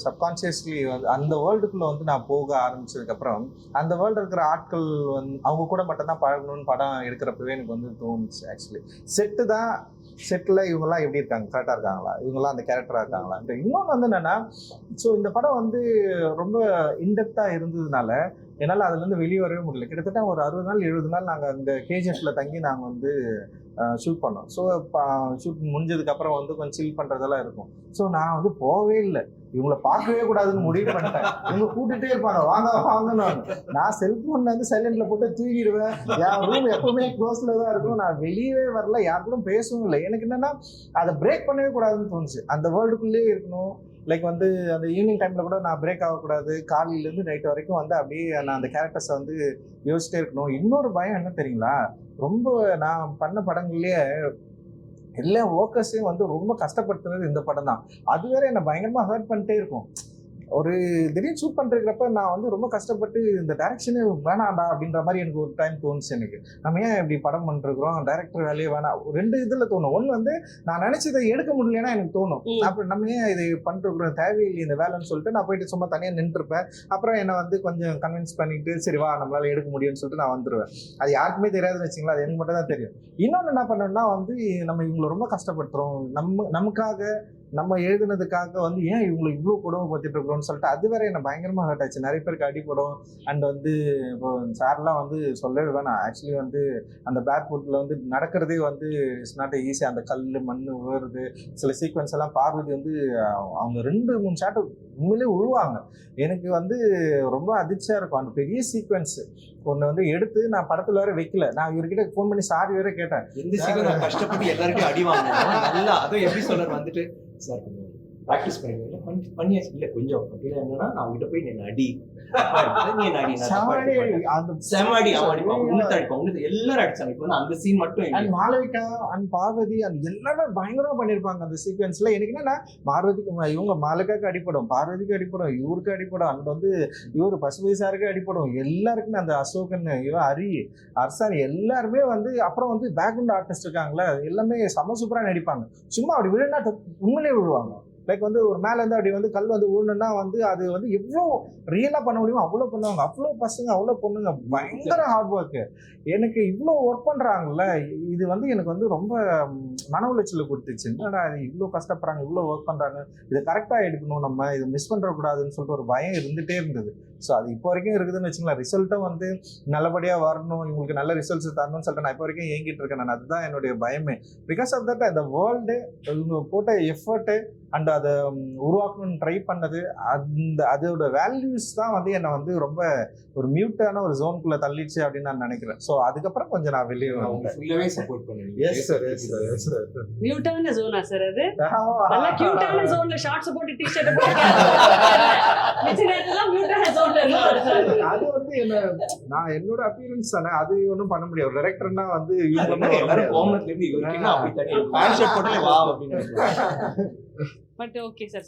Subconsciously வந்து அந்த வேர்ல்டுக்குள்ள வந்து நான் போக ஆரம்பிச்சதுக்கப்புறம் அந்த வேர்ல்டு இருக்கிற ஆட்கள் வந்து அவங்க கூட மட்டும்தான் பழகணும்னு படம் எடுக்கிறப்பவே எனக்கு வந்து தோணுச்சு. ஆக்சுவலி செட்டில் இவங்கெல்லாம் எப்படி இருக்காங்க, கரெக்டாக இருக்காங்களா, இவங்கெல்லாம் அந்த கேரக்டராக இருக்காங்களா. இன்னொன்று வந்து என்னென்னா, ஸோ இந்த படம் வந்து ரொம்ப இன்டெப்த்தாக இருந்ததுனால என்னால் அதுலேருந்து வெளியே வரவே முடியல. கிட்டத்தட்ட ஒரு 60 நாள் 70 நாள் நாங்கள் அந்த கேஜிஎஃப்ல தங்கி நாங்கள் வந்து ஷூட் பண்ணோம். ஸோ ஷூட் முடிஞ்சதுக்கப்புறம் வந்து கொஞ்சம் சில் பண்ணுறதெல்லாம் இருக்கும். ஸோ நான் வந்து போகவே இல்லை, இவங்களை பார்க்கவே கூடாதுன்னு முடிவு பண்ணிட்டேன். இவங்க கூட்டிகிட்டே இருப்பாங்க, வாங்க வாங்கன்னு. நான் செல்ஃபோன் வந்து சைலண்டில் போட்டு தூக்கிடுவேன். என் ரூம் எப்பவுமே க்ளோஸில் தான் இருக்கும். நான் வெளியவே வரல, யாருக்கும் பேசவும் இல்லை. எனக்கு என்னென்னா அதை பிரேக் பண்ணவே கூடாதுன்னு தோணுச்சு. அந்த வேர்ல்டுக்குள்ளேயே இருக்கணும். லைக் வந்து அந்த ஈவினிங் டைமில் கூட நான் பிரேக் ஆகக்கூடாது. காலையிலேருந்து நைட் வரைக்கும் வந்து அப்படியே நான் அந்த கேரக்டர்ஸை வந்து யோசிச்சிட்டே இருக்கணும். இன்னொரு பயம் என்ன தெரியுங்களா, ரொம்ப நான் பண்ண படங்கள்லேயே எல்லா ஒர்க்கர்ஸையும் வந்து ரொம்ப கஷ்டப்படுத்துனது இந்த படம் தான். அது வேற என்னை பயங்கரமாக ஹர்ட் பண்ணிட்டே இருக்கும். ஒரு திடீர்னு ஷூட் பண்ணுறதுக்கிறப்ப நான் வந்து ரொம்ப கஷ்டப்பட்டு இந்த டைரக்ஷனே வேணாண்டா அப்படின்ற மாதிரி எனக்கு ஒரு டைம் தோணுச்சு. எனக்கு நம்ம ஏன் இப்படி படம் பண்ணிருக்கிறோம், டைரக்டர் வேலையே வேணாம். 2 இதில் தோணும். ஒன்று வந்து நான் நினச்சதை எடுக்க முடியலன்னா எனக்கு தோணும், அப்புறம் நம்ம ஏன் இது பண்ணிருக்கிறோம், தேவையில்லை இந்த வேலைன்னு சொல்லிட்டு நான் போயிட்டு சும்மா தனியாக நின்றுருப்பேன். அப்புறம் என்னை வந்து கொஞ்சம் கன்வின்ஸ் பண்ணிட்டு சரி வா நம்மளால எடுக்க முடியும்னு சொல்லிட்டு நான் வந்துடுவேன். அது யாருக்குமே தெரியாதுன்னு வச்சுங்களா, அது எனக்கு மட்டும் தான் தெரியும். இன்னொன்று என்ன பண்ணணும்னா வந்து நம்ம இவங்களை ரொம்ப கஷ்டப்படுத்துகிறோம், நமக்காக நம்ம எழுதுனதுக்காக வந்து ஏன் இவங்களை இவ்வளோ கொடுமைப்படுத்திட்டு இருக்கிறோம்னு சொல்லிட்டு அது வேற என்ன பயங்கரமாக ஹர்ட் ஆச்சு. நிறைய பேருக்கு அடிப்படும். அண்ட் வந்து இப்போ சார்லாம் வந்து சொல்லவே வேணாம். ஆக்சுவலி வந்து அந்த பேக் ஃபுட்டில் வந்து நடக்கிறதே வந்து இட்ஸ் நாட் ஈஸி. அந்த கல் மண் விழுறது, சில சீக்வன்ஸ் எல்லாம் பார்வதி வந்து அவங்க 2-3 ஷாட்டு உண்மையிலே உழுவாங்க. எனக்கு வந்து ரொம்ப அதிர்ச்சியாக இருக்கும். அந்த பெரிய சீக்வன்ஸ் ஒன்று வந்து எடுத்து நான் படத்தில் வேற வைக்கல. நான் இவர்கிட்ட ஃபோன் பண்ணி சாரி வேற கேட்டேன். இந்த சீக்கிரம் கஷ்டப்பட்டு எல்லாருக்கும் அடி வாங்கணும். நல்லா அதுவும் எப்படி சொல்றாரு வந்துட்டு சார் ப்ராக்டிஸ் பண்ணுவீங்க பண்ணியாச்சு இல்லை கொஞ்சம் அப்படின்னா என்னன்னா நான் அவங்ககிட்ட போய் நீ அடி எல்லாரும் அடிச்சாங்க. இப்போ அந்த சீன் மட்டும் மாளவிகா அண்ட் பார்வதி அந்த எல்லாமே பயங்கரமா பண்ணிருப்பாங்க அந்த சீக்வன்ஸ்ல. எனக்கு என்னன்னா பார்வதிக்கு இவங்க மாளவிகாக்கு அடிப்படும், பார்வதிக்கு அடிப்படும், இவருக்கு அடிப்படும், அண்ட் வந்து இவரு பசுபதிசாருக்கு அடிப்படும், எல்லாருக்குமே அந்த அசோகன் இவன் அரி அர்சான் எல்லாருமே வந்து அப்புறம் வந்து பேக்ரவுண்ட் ஆர்டிஸ்ட் இருக்காங்களா எல்லாமே செம சூப்பரா நடிப்பாங்க. சும்மா அப்படி விழுந்தா உண்மையிலே விழுவாங்க. லைக் வந்து ஒரு மேலேருந்து அப்படி வந்து கல் வந்து ஊழணுன்னா வந்து அது வந்து எவ்வளோ ரியலாக பண்ண முடியுமோ அவ்வளோ பண்ணுவாங்க. அவ்வளோ பசங்க அவ்வளோ பொண்ணுங்க பயங்கர ஹார்ட் ஒர்க்கு. எனக்கு இவ்வளோ ஒர்க் பண்ணுறாங்கல்ல, இது வந்து எனக்கு வந்து ரொம்ப மன உளைச்சல் கொடுத்துச்சு. என்னடா இது இவ்வளோ கஷ்டப்படுறாங்க, இவ்வளோ ஒர்க் பண்ணுறாங்க, இதை கரெக்டாக எடுக்கணும், நம்ம இதை மிஸ் பண்ணுறக்கூடாதுன்னு சொல்லிட்டு ஒரு பயம் இருந்துகிட்டே இருந்தது. ஸோ அது இப்போ வரைக்கும் இருக்குதுன்னு வச்சுங்களேன். ரிசல்ட்டும் வந்து நல்லபடியாக வரணும், இவங்களுக்கு நல்ல ரிசல்ட்ஸ் தரணும்னு சொல்லிட்டு நான் இப்போ வரைக்கும் ஏங்கிட்டு இருக்கேன். நான் அதுதான் என்னுடைய பயமே. பிகாஸ் ஆஃப் தட் அந்த வேர்ல்டு இவங்க போட்ட எஃபர்ட்டு அண்ட் அதை உருவாக்கணும்னு ட்ரை பண்ணது, அதோட வேல்யூஸ் தான் வந்து என்னை வந்து ரொம்ப ஒரு மியூட்டான ஒரு ஜோனுக்குள்ளே தள்ளிடுச்சு அப்படின்னு நான் நினைக்கிறேன். ஸோ அதுக்கப்புறம் கொஞ்சம் நான் வெளியே ஃபுல்லாவே சப்போர்ட் பண்ணுவேன். Yes sir, yes sir, yes sir. மியூட்டான ஜோனா சார் அது? நல்ல கியூட்டான ஜோன்ல ஷார்ட்ஸ் போட்டு டி-ஷர்ட் போட்டு மியூட்டான ஜோன்ல இருக்கு. அது வந்து நான் என்னோட அப்பியரன்ஸ் தானே, அது ஒன்றும் பண்ண முடியாது. ஒரு டைரக்டர்னா வந்து எல்லாரும் கோமத்துல இருந்து இவருக்கு அப்படி தனி பேண்ட் ஷர்ட் போட்டு வா அப்படின்னு. But okay sir.